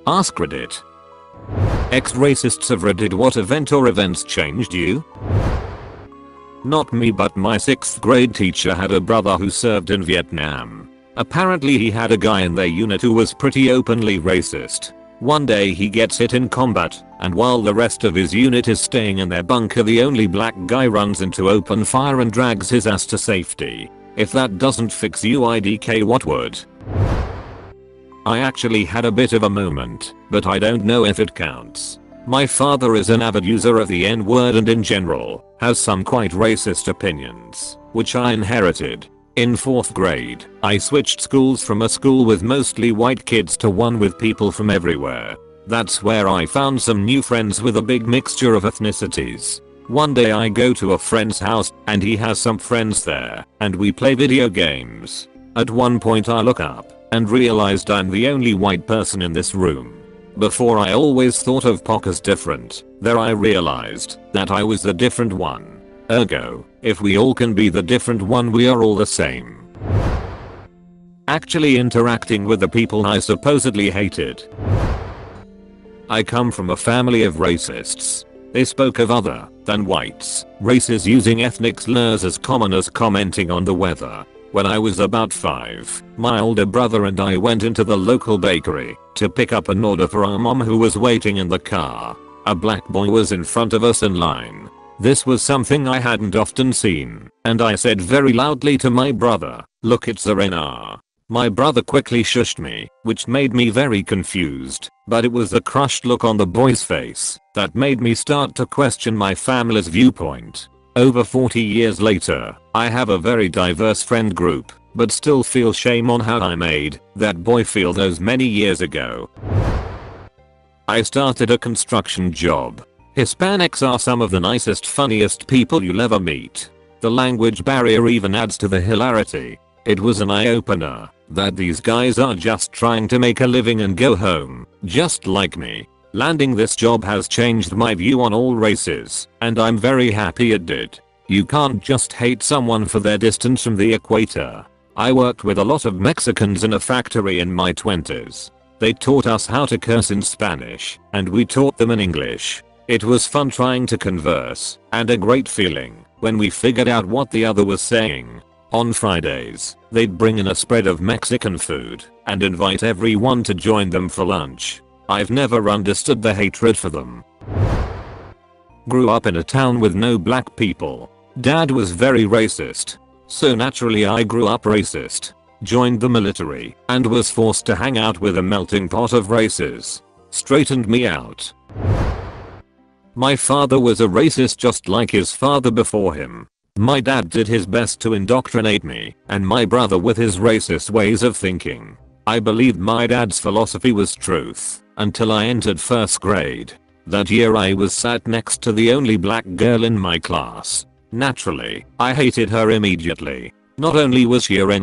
AskReddit. Ex-racists of Reddit, what event or events changed you? Not me, but my 6th grade teacher had a brother who served in Vietnam. Apparently he had a guy in their unit who was pretty openly racist. One day he gets hit in combat, and while the rest of his unit is staying in their bunker, the only black guy runs into open fire and drags his ass to safety. If that doesn't fix you, IDK, what would? I actually had a bit of a moment, but I don't know if it counts. My father is an avid user of the N-word and in general has some quite racist opinions, which I inherited. In 4th grade, I switched schools from a school with mostly white kids to one with people from everywhere. That's where I found some new friends with a big mixture of ethnicities. One day I go to a friend's house and he has some friends there, and we play video games. At one point I look up and realized I'm the only white person in this room. Before I always thought of Poc as different, there I realized that I was the different one. Ergo, if we all can be the different one, we are all the same. Actually interacting with the people I supposedly hated. I come from a family of racists. They spoke of other than whites races using ethnic slurs as common as commenting on the weather. When I was about 5, my older brother and I went into the local bakery to pick up an order for our mom, who was waiting in the car. A black boy was in front of us in line. This was something I hadn't often seen, and I said very loudly to my brother, "Look, it's the Renar." My brother quickly shushed me, which made me very confused, but it was the crushed look on the boy's face that made me start to question my family's viewpoint. Over 40 years later, I have a very diverse friend group, but still feel shame on how I made that boy feel those many years ago. I started a construction job. Hispanics are some of the nicest, funniest people you'll ever meet. The language barrier even adds to the hilarity. It was an eye-opener that these guys are just trying to make a living and go home, just like me. Landing this job has changed my view on all races, and I'm very happy it did. You can't just hate someone for their distance from the equator. I worked with a lot of Mexicans in a factory in my 20s. They taught us how to curse in Spanish, and we taught them in English. It was fun trying to converse, and a great feeling when we figured out what the other was saying. On Fridays, they'd bring in a spread of Mexican food and invite everyone to join them for lunch. I've never understood the hatred for them. Grew up in a town with no black people. Dad was very racist, so naturally I grew up racist. Joined the military and was forced to hang out with a melting pot of races. Straightened me out. My father was a racist just like his father before him. My dad did his best to indoctrinate me and my brother with his racist ways of thinking. I believed my dad's philosophy was truth until I entered 1st grade. That year I was sat next to the only black girl in my class. Naturally, I hated her immediately. Not only was she an ******,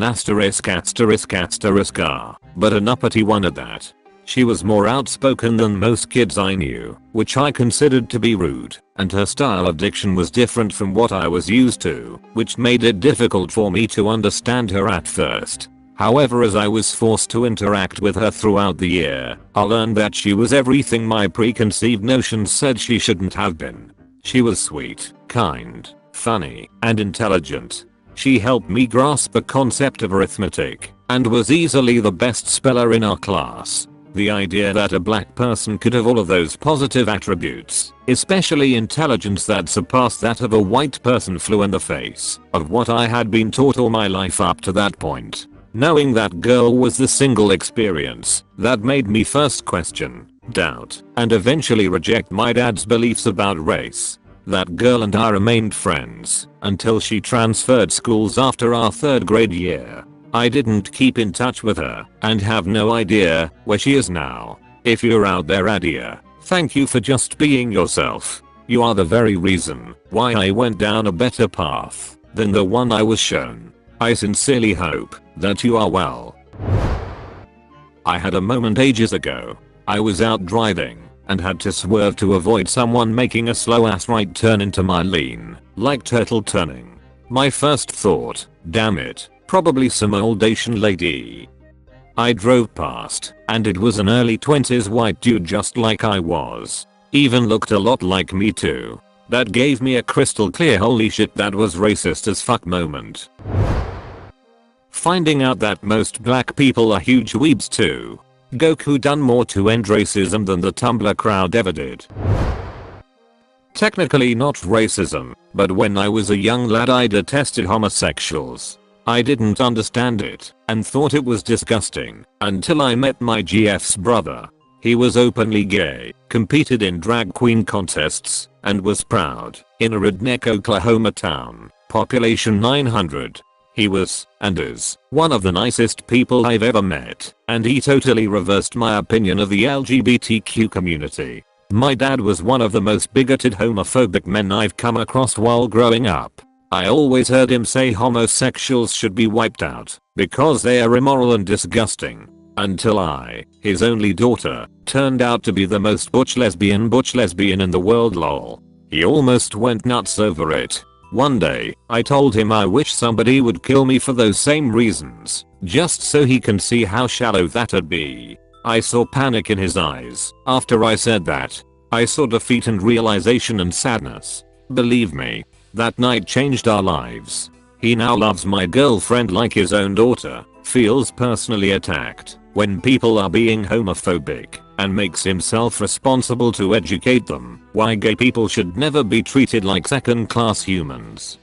but an uppity one at that. She was more outspoken than most kids I knew, which I considered to be rude, and her style of diction was different from what I was used to, which made it difficult for me to understand her at first. However, as I was forced to interact with her throughout the year, I learned that she was everything my preconceived notions said she shouldn't have been. She was sweet, kind, funny, and intelligent. She helped me grasp the concept of arithmetic, and was easily the best speller in our class. The idea that a black person could have all of those positive attributes, especially intelligence that surpassed that of a white person, flew in the face of what I had been taught all my life up to that point. Knowing that girl was the single experience that made me first question, doubt, and eventually reject my dad's beliefs about race. That girl and I remained friends until she transferred schools after our 3rd grade year. I didn't keep in touch with her and have no idea where she is now. If you're out there, Adia, thank you for just being yourself. You are the very reason why I went down a better path than the one I was shown. I sincerely hope that you are well. I had a moment ages ago. I was out driving and had to swerve to avoid someone making a slow ass right turn into my lane, like turtle turning. My first thought, damn it, probably some old Asian lady. I drove past, and it was an early 20s white dude just like I was. Even looked a lot like me too. That gave me a crystal clear holy shit that was racist as fuck moment. Finding out that most black people are huge weebs too. Goku done more to end racism than the Tumblr crowd ever did. Technically not racism, but when I was a young lad I detested homosexuals. I didn't understand it and thought it was disgusting until I met my GF's brother. He was openly gay, competed in drag queen contests, and was proud, in a redneck Oklahoma town, population 900. He was, and is, one of the nicest people I've ever met, and he totally reversed my opinion of the LGBTQ community. My dad was one of the most bigoted homophobic men I've come across while growing up. I always heard him say homosexuals should be wiped out, because they are immoral and disgusting. Until I, his only daughter, turned out to be the most butch lesbian in the world lol. He almost went nuts over it. One day, I told him I wish somebody would kill me for those same reasons, just so he can see how shallow that'd be. I saw panic in his eyes after I said that. I saw defeat and realization and sadness. Believe me, that night changed our lives. He now loves my girlfriend like his own daughter, feels personally attacked when people are being homophobic, and makes himself responsible to educate them why gay people should never be treated like second-class humans.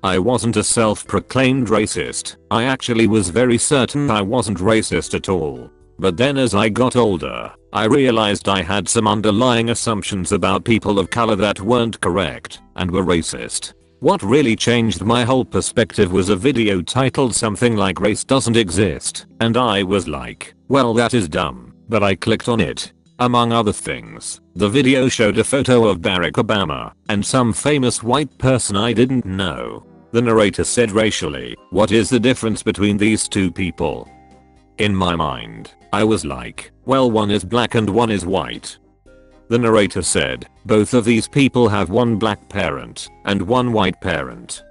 I wasn't a self-proclaimed racist. I actually was very certain I wasn't racist at all. But then as I got older, I realized I had some underlying assumptions about people of color that weren't correct and were racist. What really changed my whole perspective was a video titled something like "Race Doesn't Exist," and I was like, well, that is dumb, but I clicked on it. Among other things, the video showed a photo of Barack Obama and some famous white person I didn't know. The narrator said racially, what is the difference between these two people? In my mind, I was like, well, one is black and one is white. The narrator said, both of these people have one black parent and one white parent.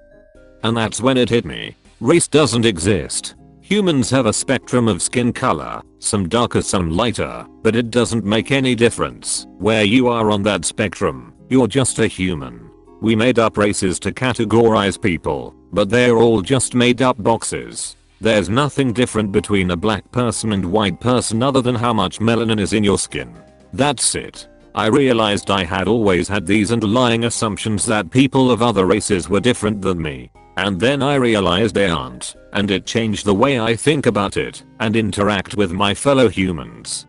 And that's when it hit me. Race doesn't exist. Humans have a spectrum of skin color, some darker, some lighter, but it doesn't make any difference where you are on that spectrum. You're just a human. We made up races to categorize people, but they're all just made up boxes. There's nothing different between a black person and white person other than how much melanin is in your skin. That's it. I realized I had always had these underlying assumptions that people of other races were different than me. And then I realized they aren't, and it changed the way I think about it and interact with my fellow humans.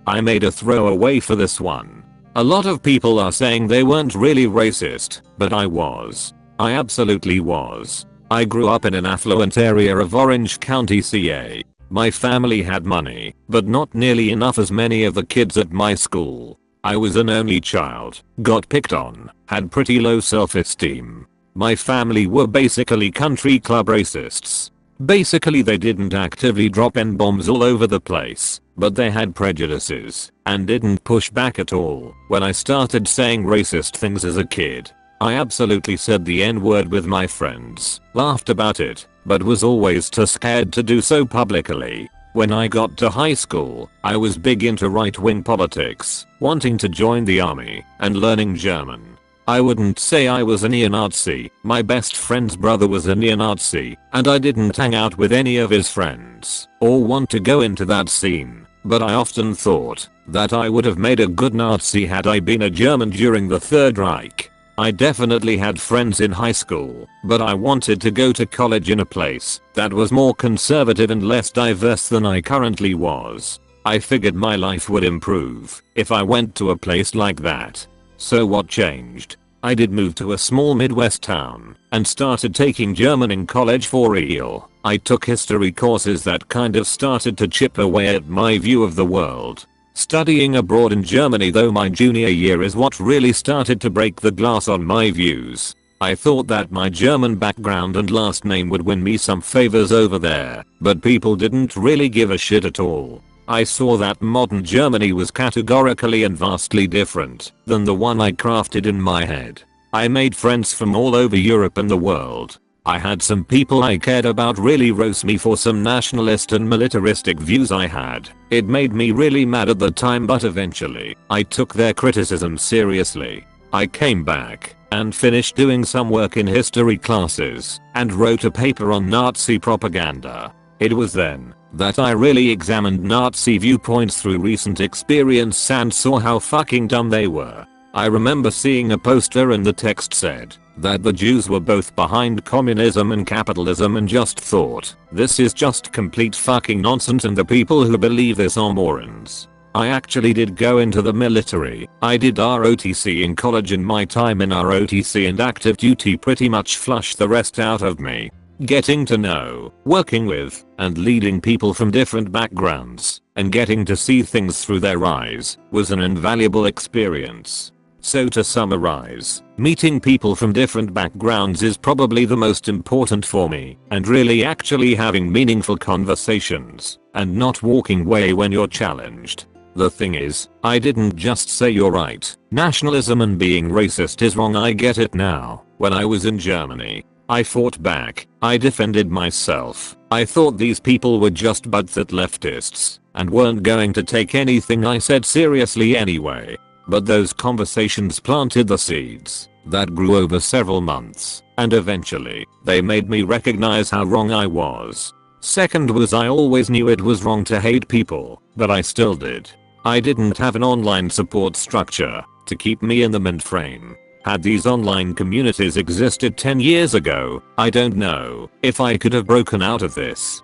I made a throwaway for this one. A lot of people are saying they weren't really racist, but I was. I absolutely was. I grew up in an affluent area of Orange County, CA. My family had money, but not nearly enough as many of the kids at my school. I was an only child, got picked on, had pretty low self-esteem. My family were basically country club racists. Basically they didn't actively drop N-bombs all over the place, but they had prejudices and didn't push back at all when I started saying racist things as a kid. I absolutely said the N-word with my friends, laughed about it, but was always too scared to do so publicly. When I got to high school, I was big into right-wing politics, wanting to join the army, and learning German. I wouldn't say I was a neo-Nazi. My best friend's brother was a neo-Nazi, and I didn't hang out with any of his friends or want to go into that scene. But I often thought that I would have made a good Nazi had I been a German during the Third Reich. I definitely had friends in high school, but I wanted to go to college in a place that was more conservative and less diverse than I currently was. I figured my life would improve if I went to a place like that. So what changed? I did move to a small Midwest town and started taking German in college for real. I took history courses that kind of started to chip away at my view of the world. Studying abroad in Germany though my junior year is what really started to break the glass on my views. I thought that my German background and last name would win me some favors over there, but people didn't really give a shit at all. I saw that modern Germany was categorically and vastly different than the one I crafted in my head. I made friends from all over Europe and the world. I had some people I cared about really roast me for some nationalist and militaristic views I had. It made me really mad at the time, but eventually I took their criticism seriously. I came back and finished doing some work in history classes and wrote a paper on Nazi propaganda. It was then that I really examined Nazi viewpoints through recent experience and saw how fucking dumb they were. I remember seeing a poster and the text said that the Jews were both behind communism and capitalism, and just thought, this is just complete fucking nonsense and the people who believe this are morons. I actually did go into the military. I did ROTC in college, and my time in ROTC and active duty pretty much flushed the rest out of me. Getting to know, working with, and leading people from different backgrounds, and getting to see things through their eyes, was an invaluable experience. So to summarize, meeting people from different backgrounds is probably the most important for me, and really actually having meaningful conversations, and not walking away when you're challenged. The thing is, I didn't just say you're right, nationalism and being racist is wrong, I get it now. When I was in Germany, I fought back, I defended myself. I thought these people were just butthurt leftists, and weren't going to take anything I said seriously anyway. But those conversations planted the seeds that grew over several months, and eventually, they made me recognize how wrong I was. Second was, I always knew it was wrong to hate people, but I still did. I didn't have an online support structure to keep me in the mind frame. Had these online communities existed 10 years ago, I don't know if I could have broken out of this.